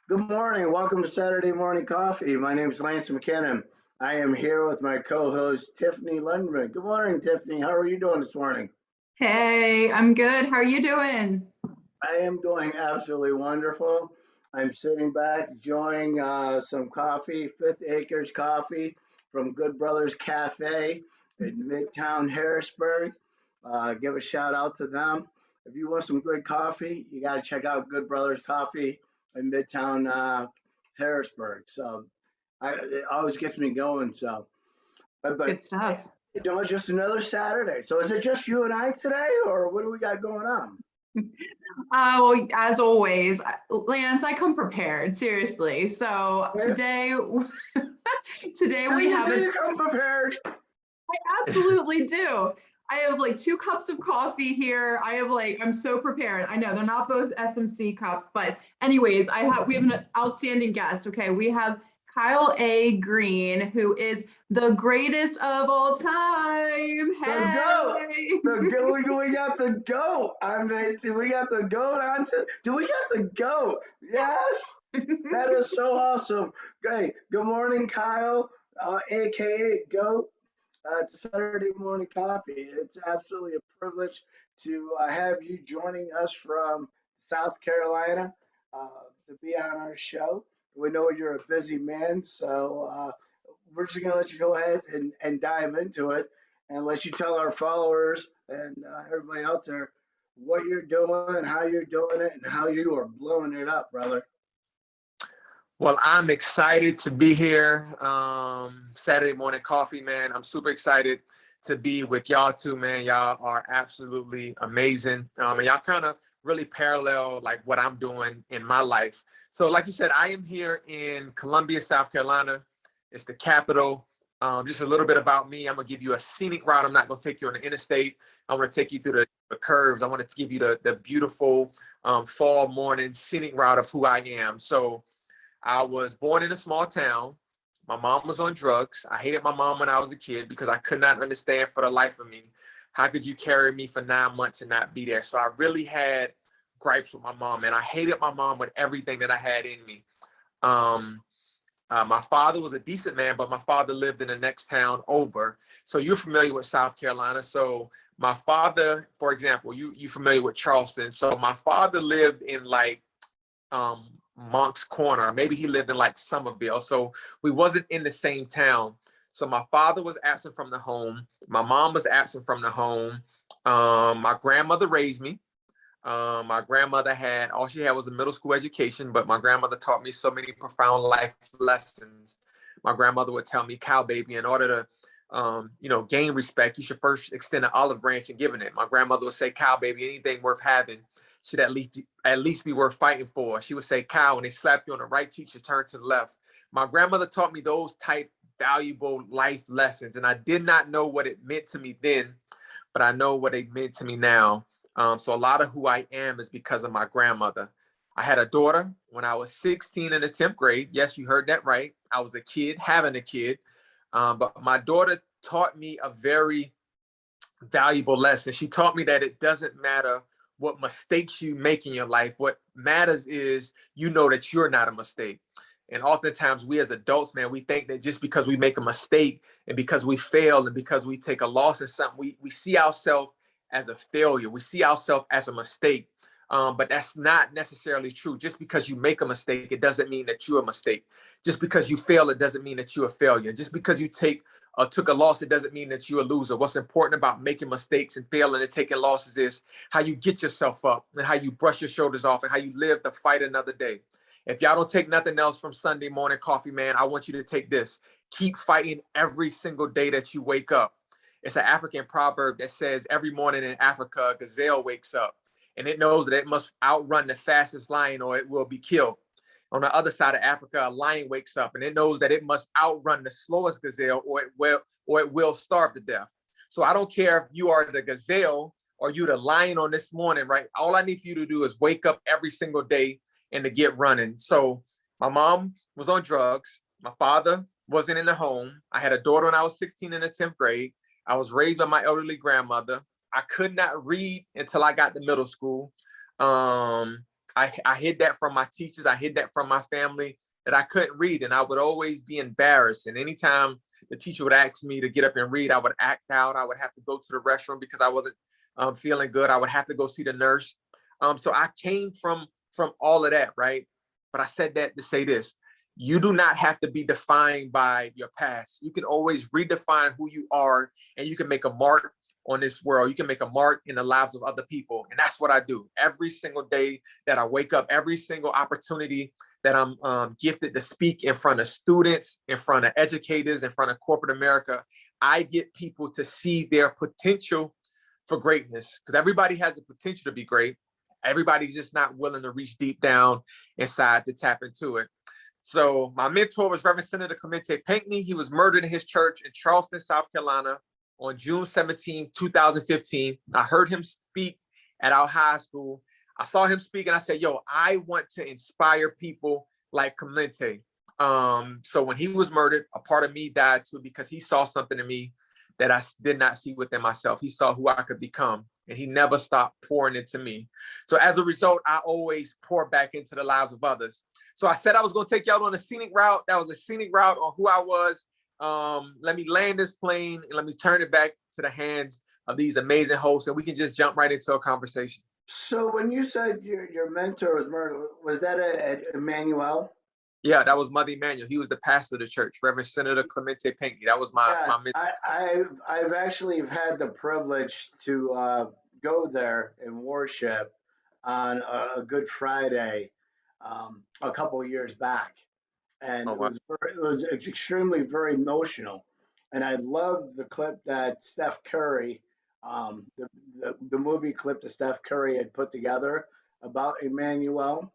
Good morning. Welcome to Saturday Morning Coffee. My name is Lance Mckinnon. I am here with my co-host Tiffany Linderman. Good morning, Tiffany. How are you doing this morning? Hey, I'm good. How are you doing? I am doing absolutely wonderful. I'm sitting back enjoying some coffee, Fifth Acres coffee from Good Brothers Cafe in Midtown Harrisburg. Give a shout out to them. If you want some good coffee, you got to check out Good Brothers Coffee in Midtown Harrisburg. It always gets me going. But Good stuff. it's just another Saturday. So is it just you and I today, or what do we got going on? Well, as always, Lance, I come prepared, seriously. So Yeah. today, today we You have a, didn't come prepared. I absolutely do. I have like 2 cups of coffee here. I'm so prepared. I know they're not both SMC cups, but anyways, we have an outstanding guest. Okay. We have Kyle A. Greene, who is the greatest of all time. The goat. Hey. The goat. We got the goat. We got the goat on. Do we got the goat? Yes. That is so awesome. Hey, good morning, Kyle, aka Goat. It's Saturday Morning Coffee. It's absolutely a privilege to have you joining us from South Carolina uh, to be on our show. We know you're a busy man, so we're just going to let you go ahead and dive into it and let you tell our followers and everybody out there what you're doing, how you're doing it, and how you are blowing it up, brother. Well, I'm excited to be here. Saturday Morning Coffee, man. I'm super excited to be with y'all too, man. Y'all are absolutely amazing. And y'all kind of really parallel like what I'm doing in my life. So like you said, I am here in Columbia, South Carolina. It's the capital. Just a little bit about me. I'm gonna give you a scenic route. I'm not gonna take you on the interstate. I'm gonna take you through the curves. I want to give you the beautiful fall morning scenic route of who I am. So I was born in a small town. My mom was on drugs. I hated my mom when I was a kid because I could not understand for the life of me, how could you carry me for 9 months and not be there? So I really had gripes with my mom, and I hated my mom with everything that I had in me. My father was a decent man, but my father lived in the next town over. So you're familiar with South Carolina. So my father, for example, you familiar with Charleston. So my father lived in like um, Monk's Corner. Maybe he lived in like Somerville. So we wasn't in the same town. So my father was absent from the home. My mom was absent from the home. My grandmother raised me. My grandmother all she had was a middle school education, but my grandmother taught me so many profound life lessons. My grandmother would tell me, "Cow baby, in order to gain respect, you should first extend an olive branch and giving it." My grandmother would say, "Cow baby, anything worth having should at least be worth fighting for." She would say, "Cow," and they slap you on the right cheek, you turn to the left. My grandmother taught me those type valuable life lessons, and I did not know what it meant to me then, but I know what it meant to me now. So a lot of who I am is because of my grandmother. I had a daughter when I was 16 in the 10th grade. Yes, you heard that right. I was a kid having a kid. But my daughter taught me a very valuable lesson. She taught me that it doesn't matter what mistakes you make in your life. What matters is you know that you're not a mistake. And oftentimes we as adults, man, we think that just because we make a mistake and because we fail and because we take a loss in something, we see ourselves as a failure. We see ourselves as a mistake. But that's not necessarily true. Just because you make a mistake, it doesn't mean that you're a mistake. Just because you fail, it doesn't mean that you're a failure. Just because you took a loss, it doesn't mean that you're a loser. What's important about making mistakes and failing and taking losses is how you get yourself up and how you brush your shoulders off and how you live to fight another day. If y'all don't take nothing else from Sunday Morning Coffee, man, I want you to take this. Keep fighting every single day that you wake up. It's an African proverb that says every morning in Africa, a gazelle wakes up and it knows that it must outrun the fastest lion or it will be killed. On the other side of Africa, a lion wakes up and it knows that it must outrun the slowest gazelle or it will starve to death. So I don't care if you are the gazelle or you the lion on this morning, right? All I need for you to do is wake up every single day and to get running. So my mom was on drugs. My father wasn't in the home. I had a daughter when I was 16 in the 10th grade. I was raised by my elderly grandmother. I could not read until I got to middle school. I hid that from my teachers. I hid that from my family, that I couldn't read. And I would always be embarrassed. And anytime the teacher would ask me to get up and read, I would act out. I would have to go to the restroom because I wasn't feeling good. I would have to go see the nurse. So I came from all of that, right? But I said that to say this: you do not have to be defined by your past. You can always redefine who you are, and you can make a mark on this world. You can make a mark in the lives of other people. And that's what I do every single day that I wake up, every single opportunity that I'm gifted to speak in front of students, in front of educators, in front of corporate America. I get people to see their potential for greatness, because everybody has the potential to be great. Everybody's just not willing to reach deep down inside to tap into it. So my mentor was Reverend Senator Clemente Pinckney. He was murdered in his church in Charleston, South Carolina on June 17, 2015. I heard him speak at our high school. I saw him speak and I said, yo, I want to inspire people like Clemente. So when he was murdered, a part of me died too, because he saw something in me that I did not see within myself. He saw who I could become, and he never stopped pouring into me. So as a result, I always pour back into the lives of others. So I said I was going to take y'all on a scenic route. That was a scenic route on who I was. Let me land this plane and let me turn it back to the hands of these amazing hosts, and we can just jump right into a conversation. So when you said your mentor was murdered, was that at Emmanuel? Yeah, that was Mother Emanuel. He was the pastor of the church, Reverend Senator Clemente Pinckney. That was my mentor. I've actually had the privilege to go there and worship on a Good Friday a couple of years back, and Oh, wow. it was extremely very emotional. And I love the clip that Steph Curry, the movie clip that Steph Curry had put together about Emmanuel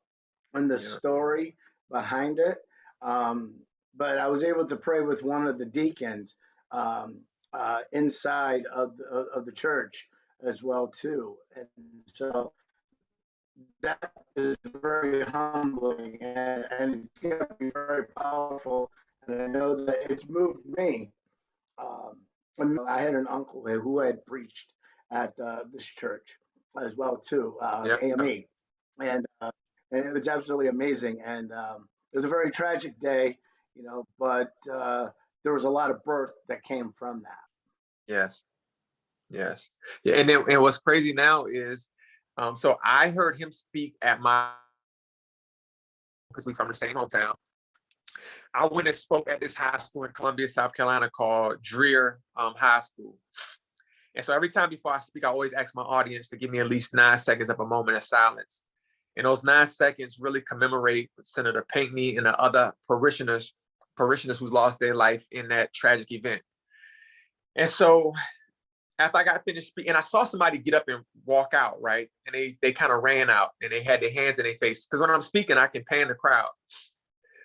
and the story behind it. But I was able to pray with one of the deacons inside of the church as well too, and so that is very humbling, and it's going to be very powerful. And I know that it's moved me. And I had an uncle who had preached at this church as well too, AME, and it was absolutely amazing. And it was a very tragic day, but there was a lot of birth that came from that. Yes. Yeah, and what's crazy now is, so I heard him speak at because we're from the same hometown. I went and spoke at this high school in Columbia, South Carolina called Dreer High School. And so every time before I speak, I always ask my audience to give me at least 9 seconds of a moment of silence. And those 9 seconds really commemorate Senator Pinckney and the other parishioners who lost their life in that tragic event. And so after I got finished speaking, and I saw somebody get up and walk out, right? And they kind of ran out and they had their hands in their face. Because when I'm speaking, I can pan the crowd.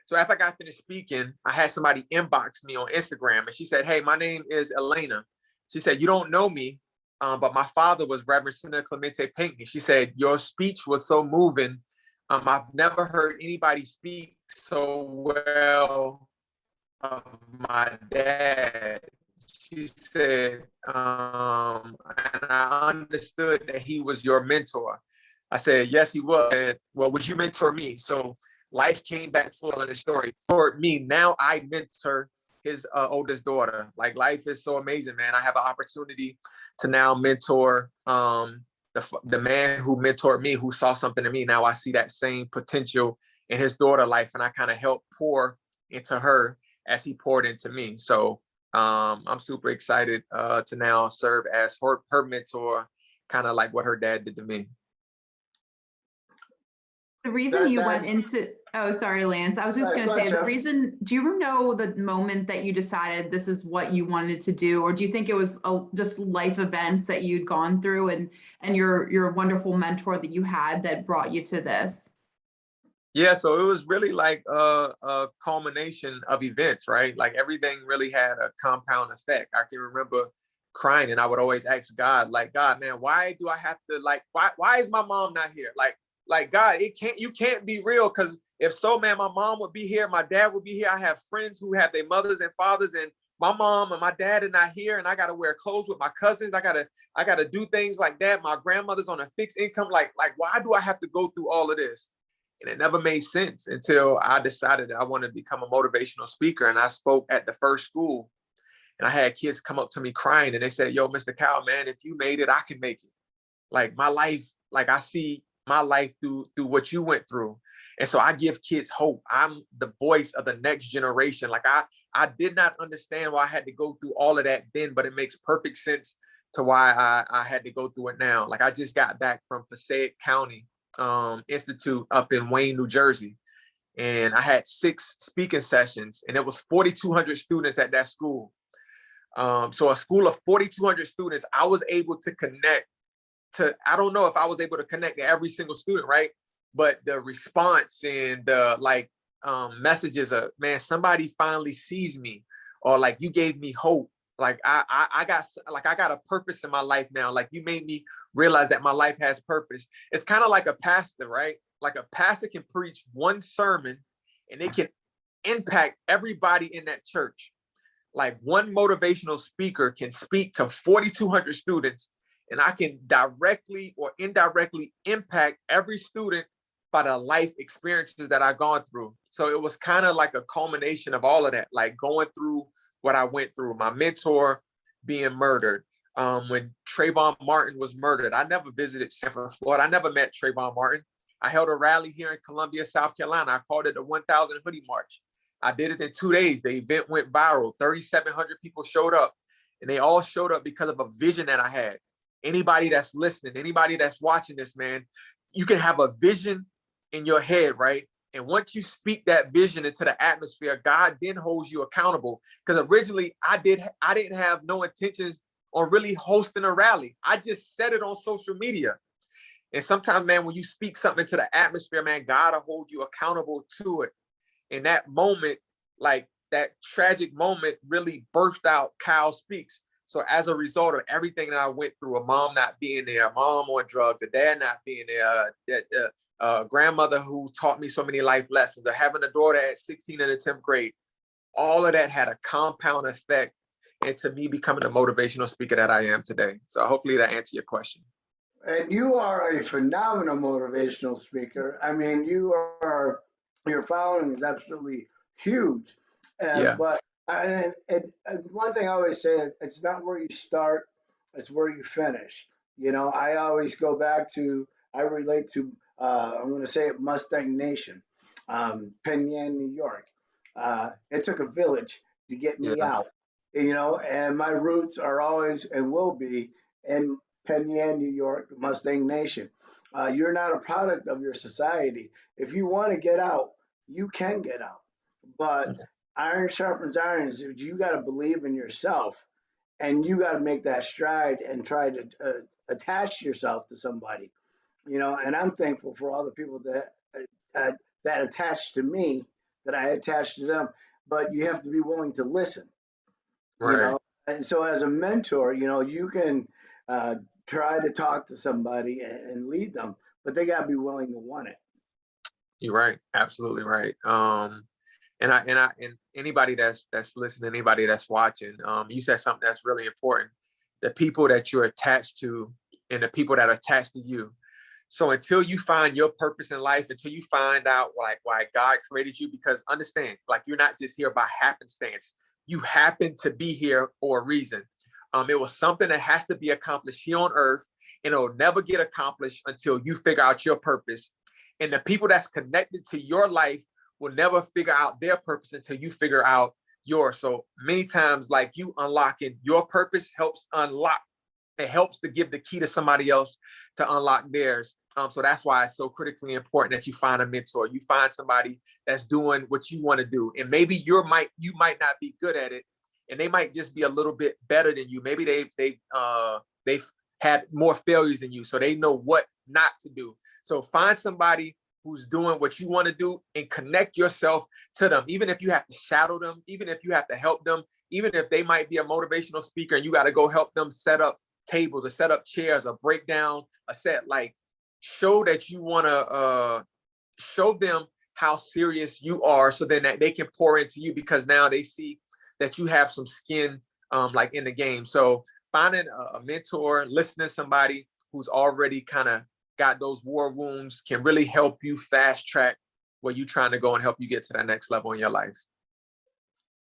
So after I got finished speaking, I had somebody inbox me on Instagram, and she said, hey, my name is Elena. She said, you don't know me, but my father was Reverend Senator Clemente Pinckney. She said, your speech was so moving. I've never heard anybody speak so well of my dad. She said, and I understood that he was your mentor. I said, yes, he was. And, well, would you mentor me? So life came back full in the story. For me, now I mentor his oldest daughter. Like, life is so amazing, man. I have an opportunity to now mentor the man who mentored me, who saw something in me. Now I see that same potential in his daughter life, and I kind of help pour into her as he poured into me. So I'm super excited to now serve as her mentor, kind of like what her dad did to me. The reason you went into, oh, sorry, Lance. I was just going to say, the reason, do you know the moment that you decided this is what you wanted to do? Or do you think it was just life events that you'd gone through and your wonderful mentor that you had that brought you to this? Yeah, so it was really like a culmination of events, right? Like, everything really had a compound effect. I can remember crying, and I would always ask God, like, God, man, why do I have to, like, why is my mom not here? Like God, you can't be real, because if so, man, my mom would be here, my dad would be here. I have friends who have their mothers and fathers, and my mom and my dad are not here, and I got to wear clothes with my cousins. I gotta do things like that. My grandmother's on a fixed income. Like why do I have to go through all of this? And it never made sense until I decided that I wanted to become a motivational speaker. And I spoke at the first school, and I had kids come up to me crying, and they said, "Yo, Mr. Kyle, man, if you made it, I can make it. Like my life, like I see my life through what you went through." And so I give kids hope. I'm the voice of the next generation. Like I did not understand why I had to go through all of that then, but it makes perfect sense to why I had to go through it now. Like I just got back from Passaic County Institute up in Wayne, New Jersey. And I had 6 speaking sessions, and it was 4,200 students at that school. So a school of 4,200 students, I was able to connect to, I don't know if I was able to connect to every single student, right? But the response and the messages of, man, somebody finally sees me, or like you gave me hope. Like I got a purpose in my life now. Like you made me realize that my life has purpose. It's kind of like a pastor, right? Like a pastor can preach one sermon and it can impact everybody in that church. Like one motivational speaker can speak to 4,200 students, and I can directly or indirectly impact every student by the life experiences that I've gone through. So it was kind of like a culmination of all of that, like going through what I went through, my mentor being murdered. When Trayvon Martin was murdered, I never visited Sanford, Florida. I never met Trayvon Martin. I held a rally here in Columbia, South Carolina. I called it the 1,000 Hoodie March. I did it in 2 days. The event went viral. 3,700 people showed up, and they all showed up because of a vision that I had. Anybody that's listening, anybody that's watching this, man, you can have a vision in your head, right? And once you speak that vision into the atmosphere, God then holds you accountable. Because originally I didn't have no intentions on really hosting a rally. I just said it on social media. And sometimes, man, when you speak something into the atmosphere, man, God will hold you accountable to it. In that moment, like that tragic moment really birthed out Kyle Speaks. So as a result of everything that I went through, a mom not being there, a mom on drugs, a dad not being there, grandmother who taught me so many life lessons, or having a daughter at 16 in the 10th grade, all of that had a compound effect into me becoming the motivational speaker that I am today. So hopefully that answers your question. And you are a phenomenal motivational speaker. I mean, your following is absolutely huge. Yeah. But and one thing I always say, it's not where you start, it's where you finish. You know, I always go back to, I relate to, I'm going to say it, Mustang Nation, Penn Yan, New York. It took a village to get me Yeah. out, you know, and my roots are always and will be in Penn Yan, New York, Mustang Nation. You're not a product of your society. If you want to get out, you can get out. But iron sharpens iron. You got to believe in yourself, and you got to make that stride and try to attach yourself to somebody. You know, and I'm thankful for all the people that attached to me, that I attached to them. But you have to be willing to listen. You Right. know, and so as a mentor, you know, you can uh, try to talk to somebody and lead them, but they got to be willing to want it. You're right. Absolutely right. And anybody that's listening, anybody that's watching, you said something that's really important. The people that you're attached to and the people that are attached to you. So until you find your purpose in life, until you find out like why God created you, because understand, like you're not just here by happenstance. You happen to be here for a reason. It was something that has to be accomplished here on earth, and it'll never get accomplished until you figure out your purpose. And the people that's connected to your life will never figure out their purpose until you figure out yours. So many times, like you unlocking your purpose helps unlock, it helps to give the key to somebody else to unlock theirs. So that's why it's so critically important that you find a mentor. You find somebody that's doing what you want to do, and maybe you might not be good at it, and they might just be a little bit better than you. Maybe they've had more failures than you, so they know what not to do. So find somebody who's doing what you want to do and connect yourself to them, even if you have to shadow them, even if you have to help them, even if they might be a motivational speaker and you got to go help them set up tables or set up chairs or break down a set. Like, show that you want to show them how serious you are, so then that they can pour into you, because now they see that you have some skin like in the game. So finding a mentor, listening to somebody who's already kind of got those war wounds can really help you fast track where you're trying to go and help you get to that next level in your life.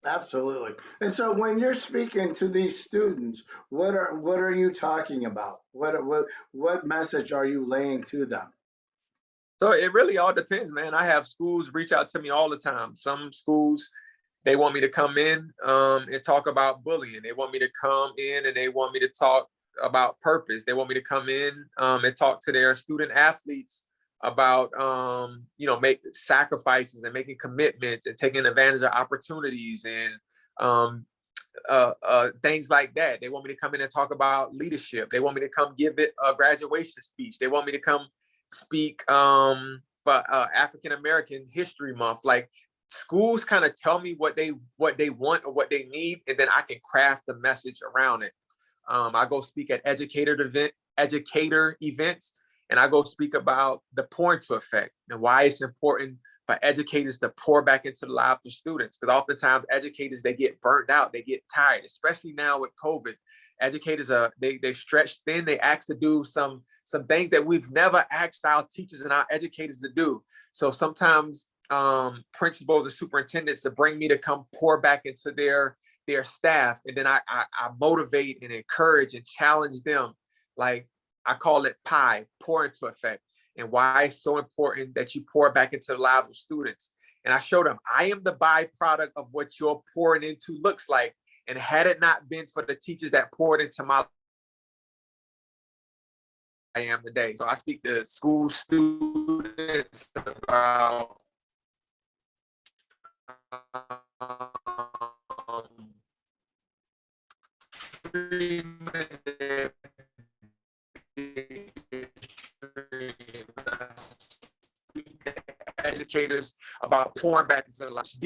Absolutely. And so when you're speaking to these students, what are you talking about? What message are you laying to them? So it really all depends, man. I have schools reach out to me all the time. Some schools, they want me to come in and talk about bullying. They want me to come in and they want me to talk about purpose. They want me to come in and talk to their student athletes about, make sacrifices and making commitments and taking advantage of opportunities and things like that. They want me to come in and talk about leadership. They want me to come give it a graduation speech. They want me to come speak for African American History Month. Like, schools kind of tell me what they want or what they need, and then I can craft the message around it. I go speak at educator events, and I go speak about the pour into effect and why it's important for educators to pour back into the lives of students. Because oftentimes educators, they get burnt out, they get tired, especially now with COVID. Educators they stretch thin. They ask to do some things that we've never asked our teachers and our educators to do. So sometimes principals and superintendents to bring me to come pour back into their staff, and then I motivate and encourage and challenge them. Like, I call it pour into effect, and why it's so important that you pour back into the lives of students. And I show them I am the byproduct of what you're pouring into looks like. And had it not been for the teachers that poured into my life, I am today. So I speak to school students about educators about pouring back into their lives.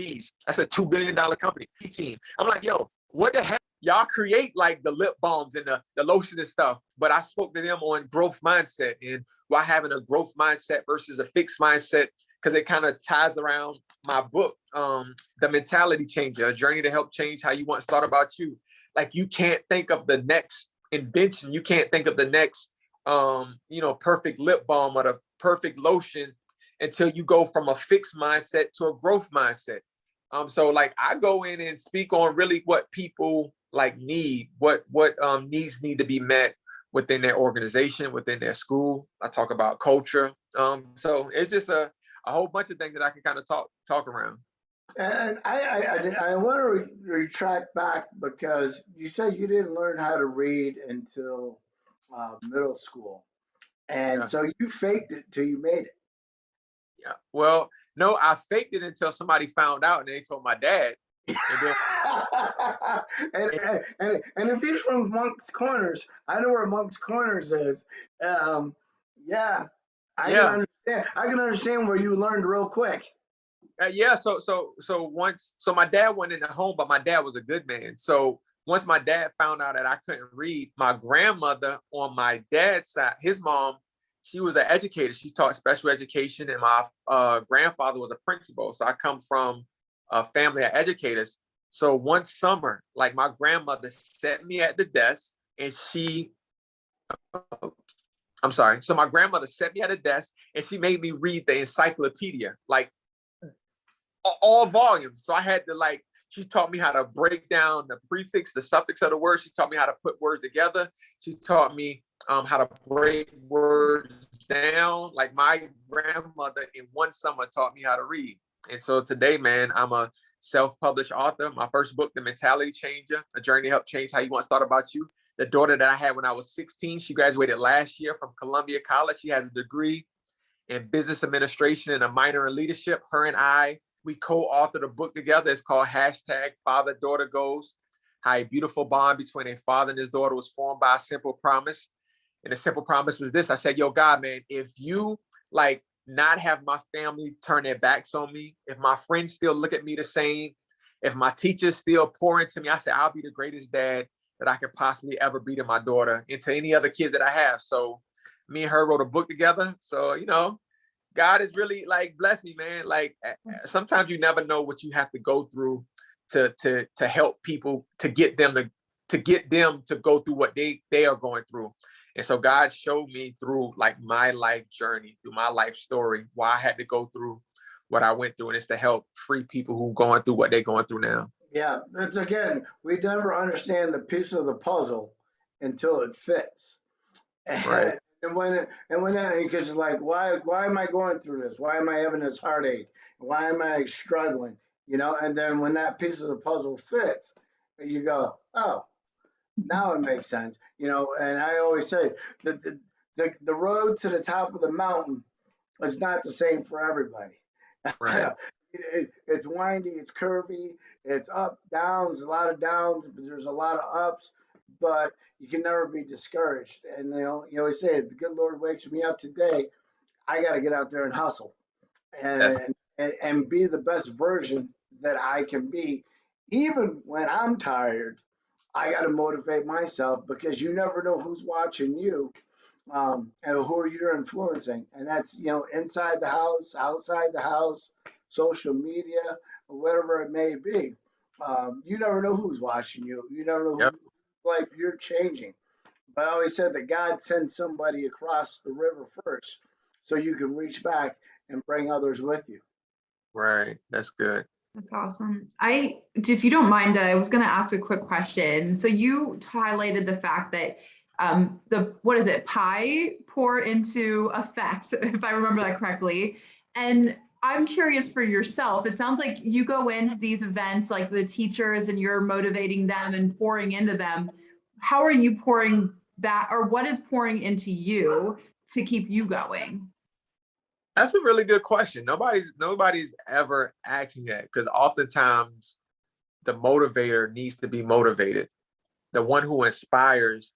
That's a $2 billion company team. I'm like, yo, what the heck? Y'all create like the lip balms and the lotion and stuff. But I spoke to them on growth mindset and why having a growth mindset versus a fixed mindset, because it kind of ties around my book, The Mentality Changer, a journey to help change how you want. Start about you. Like, you can't think of the next invention. You can't think of the next, perfect lip balm or the perfect lotion until you go from a fixed mindset to a growth mindset. So like, I go in and speak on really what people like need, what needs need to be met within their organization, within their school. I talk about culture. So it's just a whole bunch of things that I can kind of talk around. And I want to retract back because you said you didn't learn how to read until middle school, and Yeah. so you faked it till you made it. Yeah. Well, no, I faked it until somebody found out and they told my dad. And then and if he's from Monk's Corners, I know where Monk's Corners is. Yeah, I can yeah. understand. I can understand where you learned real quick. Yeah, so my dad went in the home, but my dad was a good man. So once my dad found out that I couldn't read, my grandmother on my dad's side, his mom, she was an educator. She taught special education, and my grandfather was a principal. So I come from a family of educators. So one summer, like, my grandmother set me at the desk, and I'm sorry. So my grandmother set me at a desk, and she made me read the encyclopedia, like, all volumes. So I had to, like, she taught me how to break down the prefix, the suffix of the word. She taught me how to put words together. She taught me how to break words down. Like, my grandmother in one summer taught me how to read. And so today, man, I'm a self-published author. My first book, The Mentality Changer, a journey to help change how you want to start about you. The daughter that I had when I was 16, she graduated last year from Columbia College. She has a degree in business administration and a minor in leadership. Her and I, we co-authored a book together. It's called #Father-Daughter Goals, how a beautiful bond between a father and his daughter was formed by a simple promise. And the simple promise was this. I said, yo, God, man, if you like not have my family turn their backs on me, if my friends still look at me the same, if my teachers still pour into me, I said, I'll be the greatest dad that I could possibly ever be to my daughter and to any other kids that I have. So me and her wrote a book together. So, God has really like blessed me, man. Like, sometimes you never know what you have to go through to help people, to get them to go through what they are going through. And so God showed me through like my life journey, through my life story, why I had to go through what I went through, and it's to help free people who going through what they're going through now. Yeah, that's again, we never understand the piece of the puzzle until it fits. Right. And when that, because it's like, why am I going through this? Why am I having this heartache? Why am I struggling? You know, and then when that piece of the puzzle fits, you go, oh, now it makes sense. You know, and I always say that the road to the top of the mountain is not the same for everybody. Right. It's windy, it's curvy, it's up, downs, a lot of downs, but there's a lot of ups, but you can never be discouraged. And you always say, if the good Lord wakes me up today, I got to get out there and hustle That's and be the best version that I can be. Even when I'm tired, I got to motivate myself because you never know who's watching you, and who you're influencing. And that's, inside the house, outside the house, social media, whatever it may be. You never know who's watching you. You never know yep. whose life you're changing. But I always said that God sends somebody across the river first so you can reach back and bring others with you. Right. That's good. That's awesome. If you don't mind, I was going to ask a quick question. So you highlighted the fact that what is it, pie pour into effect, if I remember that correctly. And I'm curious for yourself. It sounds like you go into these events like the teachers and you're motivating them and pouring into them. How are you pouring that, or what is pouring into you to keep you going? That's a really good question. Nobody's ever asking that, because oftentimes the motivator needs to be motivated. The one who inspires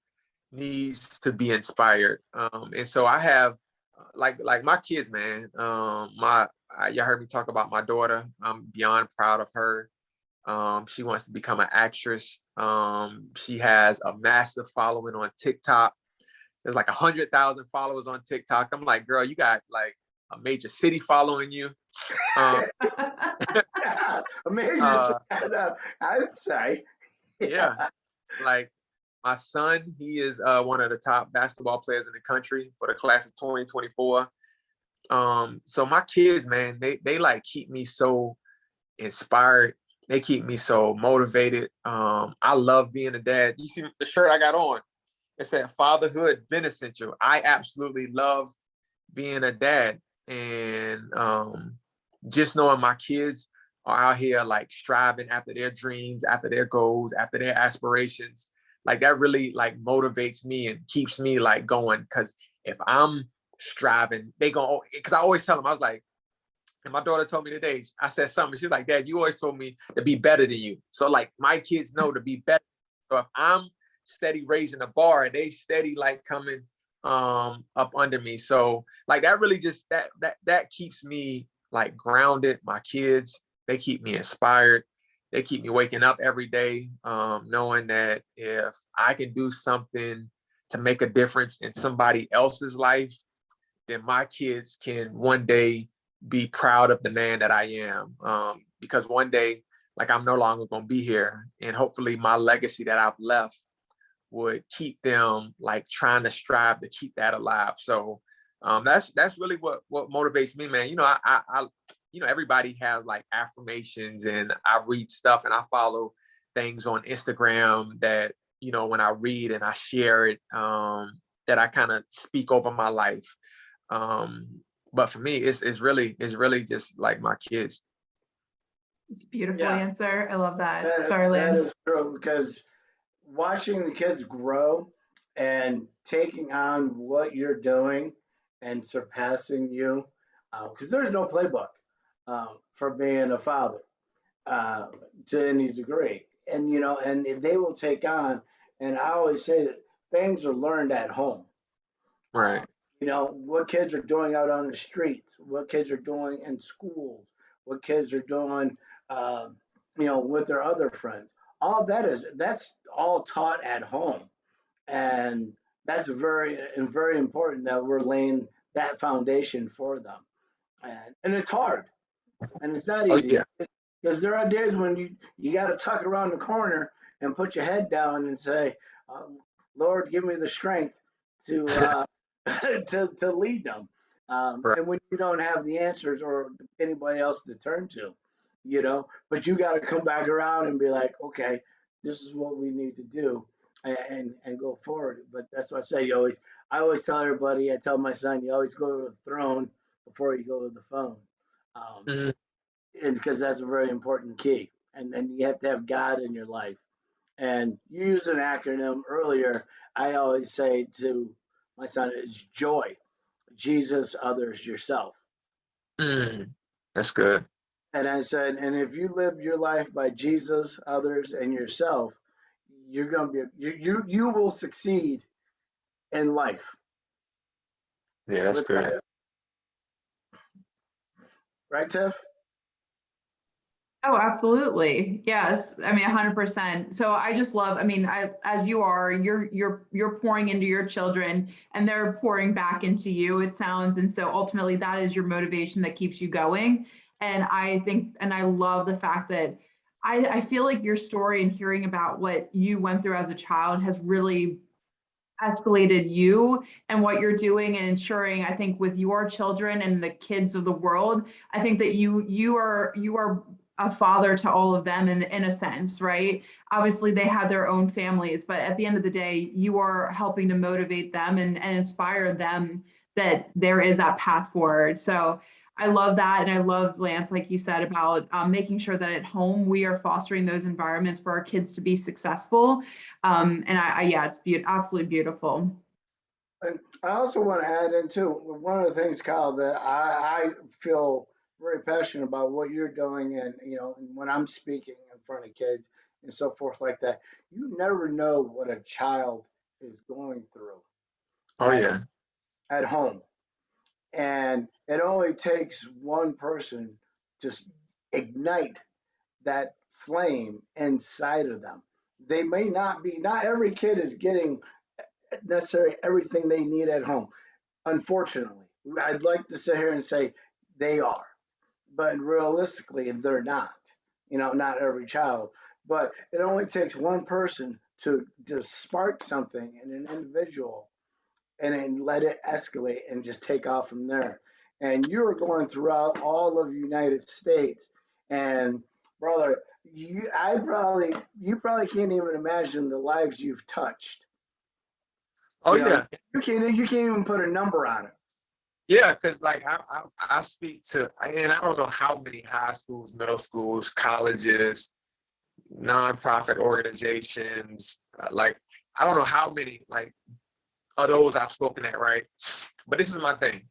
needs to be inspired. And so I have like my kids, man. You heard me talk about my daughter. I'm beyond proud of her. She wants to become an actress. She has a massive following on TikTok. There's like 100,000 followers on TikTok. I'm like, girl, you got like a major city following you. A major I'd say. Yeah. Like my son, he is one of the top basketball players in the country for the class of 2024. So my kids, man, they like keep me so inspired. They keep me so motivated. I love being a dad. You see the shirt I got on? It said fatherhood been essential. I absolutely love being a dad. And just knowing my kids are out here like striving after their dreams, after their goals, after their aspirations, like that really like motivates me and keeps me like going. Because if I'm striving, they go, because I always tell them, I was like, and my daughter told me today, I said something, she's like, Dad, you always told me to be better than you. So like my kids know to be better. So if I'm steady raising the bar, they steady like coming up under me. So like that really just that keeps me like grounded. My kids, they keep me inspired. They keep me waking up every day, knowing that if I can do something to make a difference in somebody else's life, then my kids can one day be proud of the man that I am. Because one day, like I'm no longer going to be here, and hopefully my legacy that I've left would keep them like trying to strive to keep that alive. So that's really what motivates me, man. I everybody have like affirmations, and I read stuff and I follow things on Instagram that, when I read and I share it, that I kind of speak over my life. But for me, it's really just like my kids. It's a beautiful answer. I love that. Sorry, Lance. That is true, because watching the kids grow and taking on what you're doing and surpassing you, because there's no playbook for being a father to any degree. And, and they will take on, and I always say that things are learned at home. Right. What kids are doing out on the streets, what kids are doing in schools, what kids are doing, with their other friends. All that's all taught at home, and that's very important that we're laying that foundation for them. And it's hard, and it's not Oh easy. yeah. Because there are days when you got to tuck around the corner and put your head down and say, uh, Lord, give me the strength to to lead them. Right. And when you don't have the answers or anybody else to turn to, but you got to come back around and be like, okay, this is what we need to do, and go forward. But that's why I say I always tell everybody, I tell my son, you always go to the throne before you go to the phone. Um, Mhm. and because that's a very important key. And then you have to have God in your life. And you used an acronym earlier. I always say to my son, it's joy, Jesus, others, yourself. Mm, that's good. And I said, and if you live your life by Jesus, others, and yourself, you're gonna be you will succeed in life. Yeah, that's With good. that, right, Tiff? Oh, absolutely. Yes. I mean, 100%. So I just love, I mean, as you are, you're pouring into your children and they're pouring back into you, it sounds. And so ultimately that is your motivation that keeps you going. And I think, and I love the fact that I feel like your story and hearing about what you went through as a child has really escalated you and what you're doing and ensuring, I think, with your children and the kids of the world. I think that you are a father to all of them in a sense, right? Obviously they have their own families, but at the end of the day, you are helping to motivate them and inspire them that there is that path forward. So I love that. And I love, Lance, like you said, about making sure that at home we are fostering those environments for our kids to be successful. And yeah, it's absolutely beautiful. And I also want to add in too, one of the things, Kyle, that I feel very passionate about what you're doing, and when I'm speaking in front of kids and so forth like that, you never know what a child is going through Oh at yeah. at home, and it only takes one person to ignite that flame inside of them. They may not every kid is getting necessarily everything they need at home. Unfortunately, I'd like to sit here and say they are, but realistically, they're not. Not every child, but it only takes one person to just spark something in an individual and then let it escalate and just take off from there. And you're going throughout all of the United States, and brother, you probably can't even imagine the lives you've touched. Oh You know, yeah. you can't even put a number on it. Yeah, because like I speak to, and I don't know how many high schools, middle schools, colleges, nonprofit organizations, like I don't know how many like of those I've spoken at, right? But this is my thing.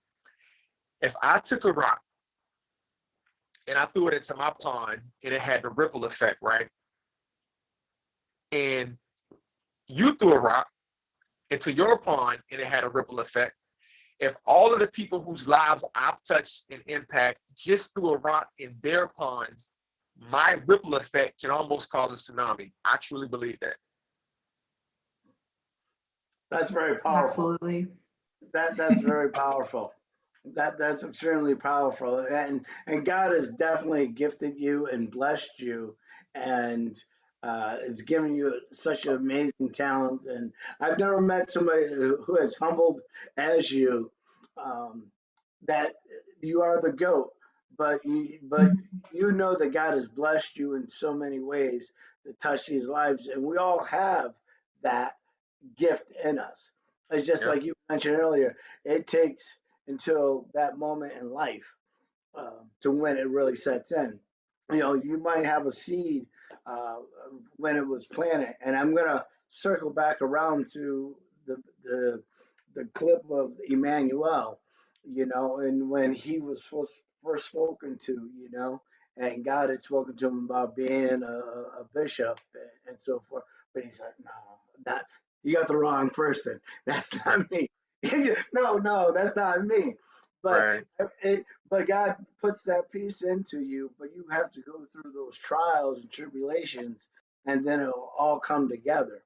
If I took a rock and I threw it into my pond and it had the ripple effect, right? And you threw a rock into your pond and it had a ripple effect. If all of the people whose lives I've touched and impact just threw a rock in their ponds, my ripple effect can almost cause a tsunami. I truly believe that. That's very powerful. Absolutely. That's very powerful. That's extremely powerful, and God has definitely gifted you and blessed you, and has given you such an amazing talent. And I've never met somebody who has humbled as you. Um, that you are the goat, but you know that God has blessed you in so many ways to touch these lives, and we all have that gift in us. It's just Yeah. like you mentioned earlier. It takes until that moment in life to when it really sets in. You might have a seed uh, when it was planted, and I'm gonna circle back around to the the the clip of Emmanuel, and when he was first spoken to, and God had spoken to him about being a bishop and so forth, but he's like, no, not you got the wrong person. That's Right. not me. No, that's not me. But Right. but God puts that peace into you, but you have to go through those trials and tribulations, and then it'll all come together.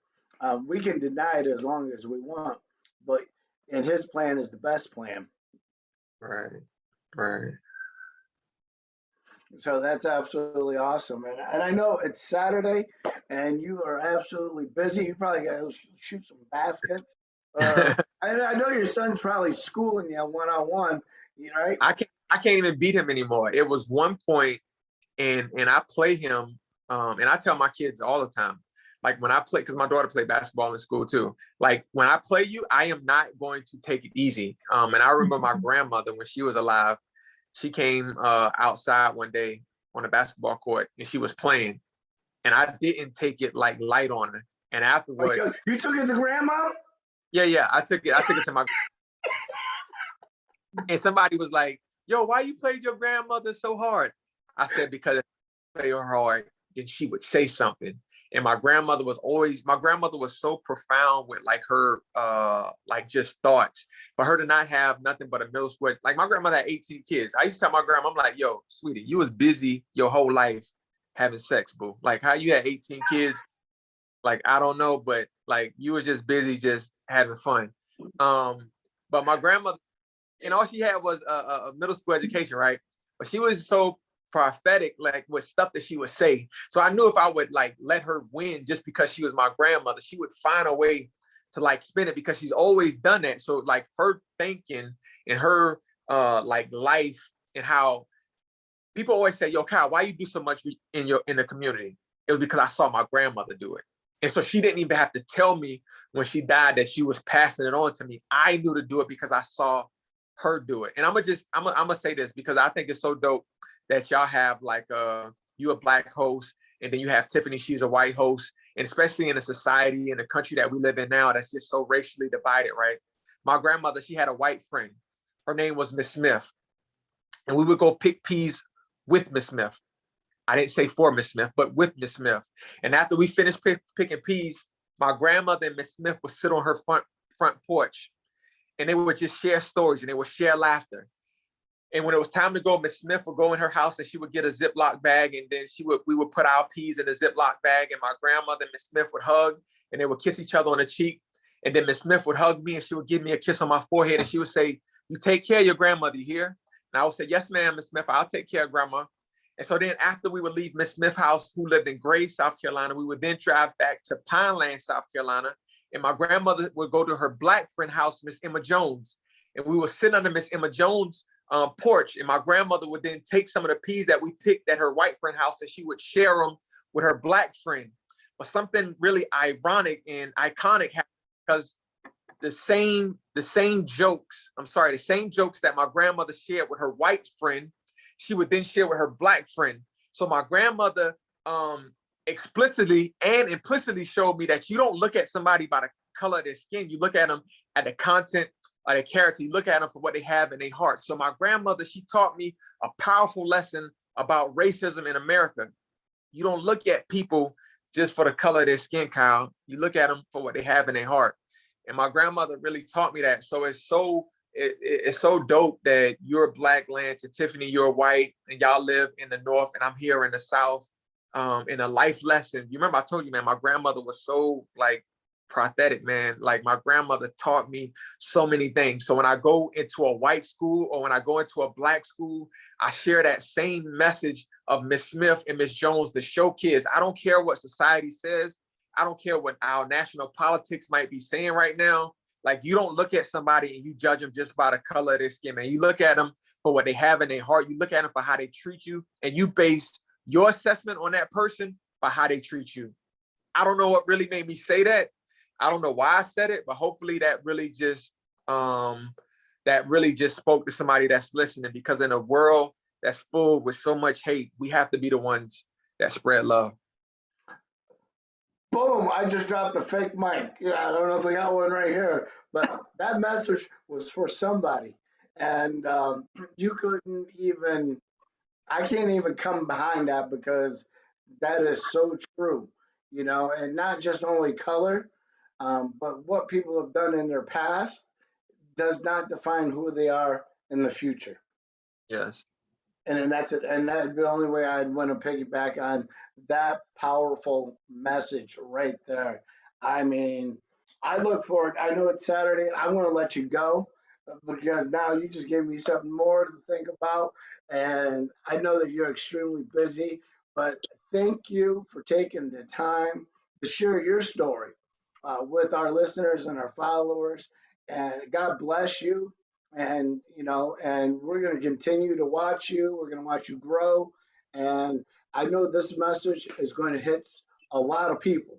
We can deny it as long as we want, but and His plan is the best plan. Right. Right. So that's absolutely awesome. And I know it's Saturday and you are absolutely busy. You probably got to shoot some baskets. I know your son's probably schooling you one on one, right? I can't even beat him anymore. It was one point, and I play him, and I tell my kids all the time, like when I play, because my daughter played basketball in school too. Like when I play you, I am not going to take it easy. And I remember my grandmother when she was alive, she came outside one day on the basketball court and she was playing, and I didn't take it like light on her. And Like afterwards, you took it to grandma? yeah, I took it to my, and somebody was like, "Yo, why you played your grandmother so hard?" I said, "Because if I play her hard, then she would say something." And my grandmother was so profound with like her like just thoughts. For her to not have nothing but a middle school, like my grandmother had 18 kids. I used to tell my grandma, I'm like, "Yo, sweetie, you was busy your whole life having sex, boo. Like how you had 18 kids, like I don't know, but like you was just busy just having fun." But my grandmother, and all she had was a middle school education, right? But she was so prophetic, like with stuff that she would say. So I knew if I would like let her win just because she was my grandmother, she would find a way to like spin it because she's always done that. So like her thinking and her like life and how people always say, "Yo, Kyle, why you do so much in the community?" It was because I saw my grandmother do it. And so she didn't even have to tell me when she died that she was passing it on to me. I knew to do it because I saw her do it. And I'm gonna say this because I think it's so dope that y'all have like you a black host and then you have Tiffany, she's a white host, and especially in a society in the country that we live in now that's just so racially divided, right? My grandmother, she had a white friend. Her name was Miss Smith. And we would go pick peas with Miss Smith. I didn't say for Miss Smith, but with Miss Smith. And after we finished picking peas, my grandmother and Miss Smith would sit on her front porch, and they would just share stories and they would share laughter. And when it was time to go, Miss Smith would go in her house and she would get a Ziploc bag, and then we would put our peas in a Ziploc bag, and my grandmother and Miss Smith would hug, and they would kiss each other on the cheek. And then Miss Smith would hug me and she would give me a kiss on my forehead, and she would say, "You take care of your grandmother here." And I would say, "Yes, ma'am, Miss Smith, I'll take care of grandma." And so then after we would leave Miss Smith's house, who lived in Gray, South Carolina, we would then drive back to Pineland, South Carolina. And my grandmother would go to her black friend house, Miss Emma Jones. And we would sit under Miss Emma Jones' porch. And my grandmother would then take some of the peas that we picked at her white friend house and she would share them with her black friend. But something really ironic and iconic happened because the same jokes that my grandmother shared with her white friend, she would then share with her black friend. So my grandmother explicitly and implicitly showed me that you don't look at somebody by the color of their skin. You look at them at the content of their character. You look at them for what they have in their heart. So my grandmother, she taught me a powerful lesson about racism in America. You don't look at people just for the color of their skin, Kyle. You look at them for what they have in their heart. And my grandmother really taught me that. So it's so dope that you're black, Lance, and Tiffany, you're white, and y'all live in the North, and I'm here in the South. In a life lesson. You remember I told you, man, my grandmother was so like prophetic, man. Like my grandmother taught me so many things. So when I go into a white school or when I go into a black school, I share that same message of Miss Smith and Miss Jones to show kids. I don't care what society says. I don't care what our national politics might be saying right now. Like you don't look at somebody and you judge them just by the color of their skin, man. You look at them for what they have in their heart. You look at them for how they treat you, and you base your assessment on that person by how they treat you. I don't know what really made me say that. I don't know why I said it, but hopefully that really just spoke to somebody that's listening, because in a world that's full with so much hate, we have to be the ones that spread love. Boom, I just dropped the fake mic. Yeah, I don't know if we got one right here, but that message was for somebody. And you couldn't even, I can't even come behind that because that is so true, and not just only color, but what people have done in their past does not define who they are in the future. Yes. And then that's it. And that's the only way I'd want to piggyback on that powerful message right there. I mean, I look forward. I know it's Saturday. I want to let you go. because now you just gave me something more to think about. And I know that you're extremely busy, but thank you for taking the time to share your story with our listeners and our followers. And God bless you. And, and we're going to continue to watch you. We're going to watch you grow. And I know this message is going to hit a lot of people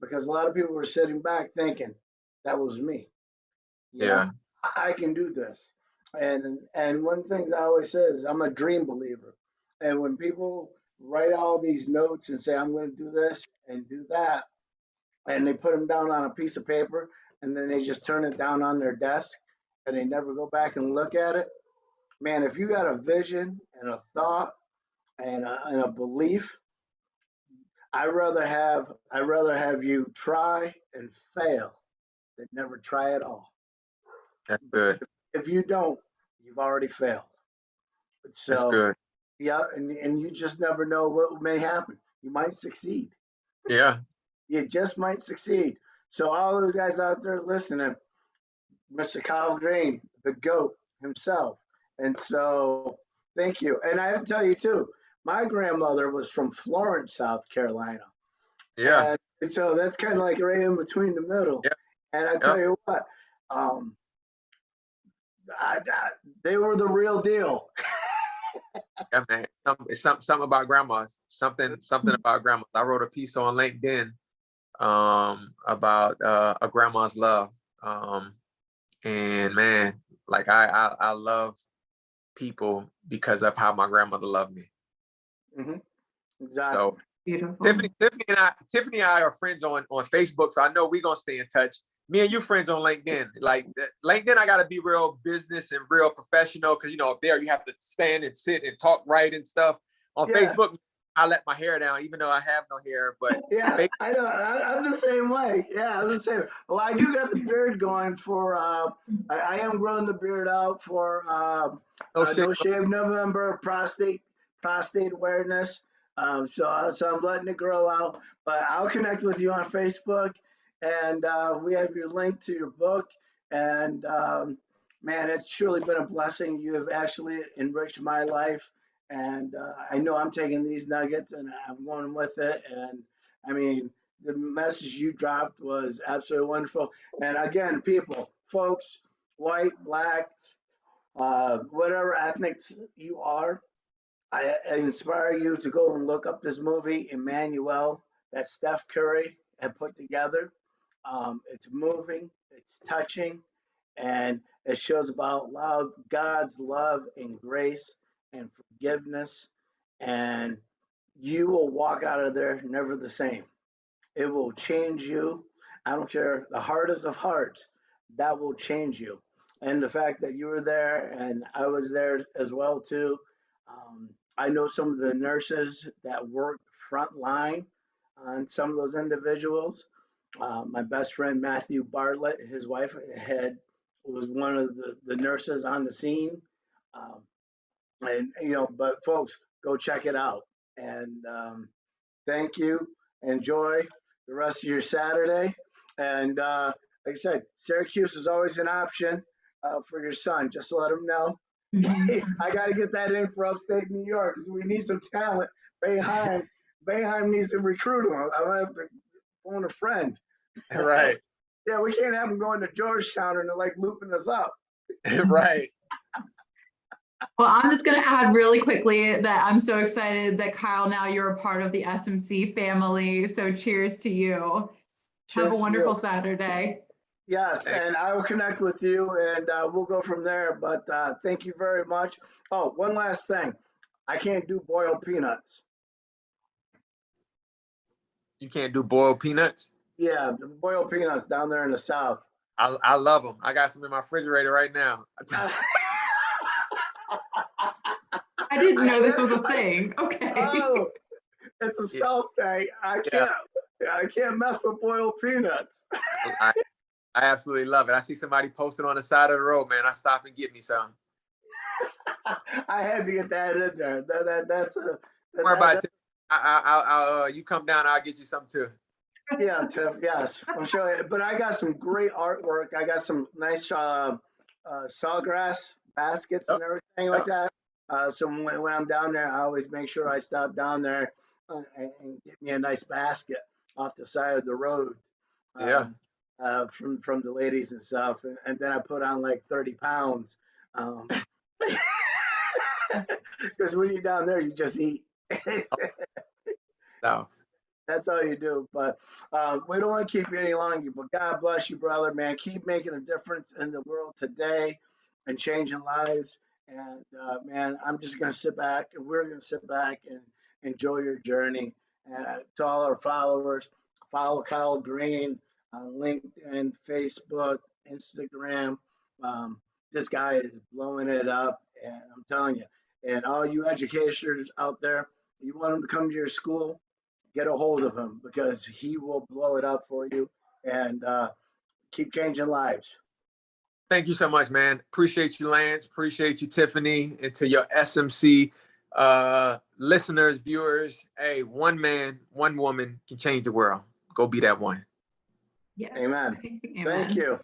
because a lot of people were sitting back thinking, that was me. Yeah. I can do this. And one thing I always say is I'm a dream believer. And when people write all these notes and say I'm going to do this and do that, and they put them down on a piece of paper, and then they just turn it down on their desk, and they never go back and look at it. Man, if you got a vision and a thought and a belief, I'd rather have you try and fail than never try at all. That's good. If you don't, you've already failed. That's So good. yeah, and you just never know what may happen. You might succeed. Yeah. You just might succeed. So all those guys out there listening, Mr. Kyle Greene, the GOAT himself. And so thank you. And I have to tell you too, my grandmother was from Florence, South Carolina. Yeah. And so that's kind of like right in between the middle. Yeah. And I Yeah. tell you what, um, they were the real deal. Yeah, man. It's something about grandmas. Something about grandmas. I wrote a piece on LinkedIn about a grandma's love. And man, like I love people because of how my grandmother loved me. Mm-hmm. Exactly. So Beautiful. Tiffany and I are friends on Facebook, so I know we're gonna stay in touch. Me and you friends on LinkedIn. Like LinkedIn, I gotta be real business and real professional because there you have to stand and sit and talk right and stuff. On Facebook, I let my hair down, even though I have no hair. But yeah, I know. I'm the same way. Yeah, I'm the same. Well, I do got the beard going for. I am growing the beard out for No Shave November prostate awareness. So I'm letting it grow out. But I'll connect with you on Facebook, and we have your link to your book. And man, it's truly been a blessing. You have actually enriched my life. And I know I'm taking these nuggets and I'm going with it. And I mean, the message you dropped was absolutely wonderful. And again, folks, white, black, whatever ethnics you are, I inspire you to go and look up this movie, Emmanuel, that Steph Curry had put together. It's moving, it's touching, and it shows about God's love and grace and forgiveness. And you will walk out of there never the same. It will change you. I don't care, the hardest of hearts, that will change you. And the fact that you were there and I was there as well too. I know some of the nurses that work front line on some of those individuals. My best friend Matthew Bartlett, his wife was one of the nurses on the scene. Um, and but folks, go check it out. And thank you. Enjoy the rest of your Saturday. And like I said, Syracuse is always an option for your son. Just let him know. I got to get that in for upstate New York because we need some talent. Bayheim needs to recruit him. I'll have to phone a friend. Right. Yeah, we can't have him going to Georgetown and they're like looping us up. Right. Well, I'm just going to add really quickly that I'm so excited that Kyle, now you're a part of the SMC family. So cheers to you. Have a wonderful Saturday. Yes, and I will connect with you and we'll go from there. But thank you very much. Oh, one last thing. I can't do boiled peanuts. You can't do boiled peanuts? Yeah, the boiled peanuts down there in the South. I love them. I got some in my refrigerator right now. I didn't know this was a thing. Okay. Oh, it's a South thing. I can't mess with boiled peanuts. I absolutely love it. I see somebody posted on the side of the road, man. I stop and get me some. I had to get that in there. That's a. Don't worry about it. I'll you come down, I'll get you some too. Yeah, Tiff. Yes, I'm sure. But I got some great artwork. I got some nice sawgrass baskets and Yep. everything like that. So when I'm down there, I always make sure I stop down there and get me a nice basket off the side of the road. Yeah. From the ladies and stuff, and then I put on like 30 pounds. Because when you're down there, you just eat. No. That's all you do. But we don't want to keep you any longer. But God bless you, brother, man. Keep making a difference in the world today and changing lives. And man, I'm just going to sit back and we're going to sit back and enjoy your journey. And to all our followers, follow Kyle Greene on LinkedIn, Facebook, Instagram. This guy is blowing it up. And I'm telling you, and all you educators out there, you want them to come to your school, get a hold of him because he will blow it up for you and keep changing lives. Thank you so much, man. Appreciate you, Lance. Appreciate you, Tiffany. And to your SMC listeners, viewers, hey, one man, one woman can change the world. Go be that one. Yes. Amen. Amen. Thank you.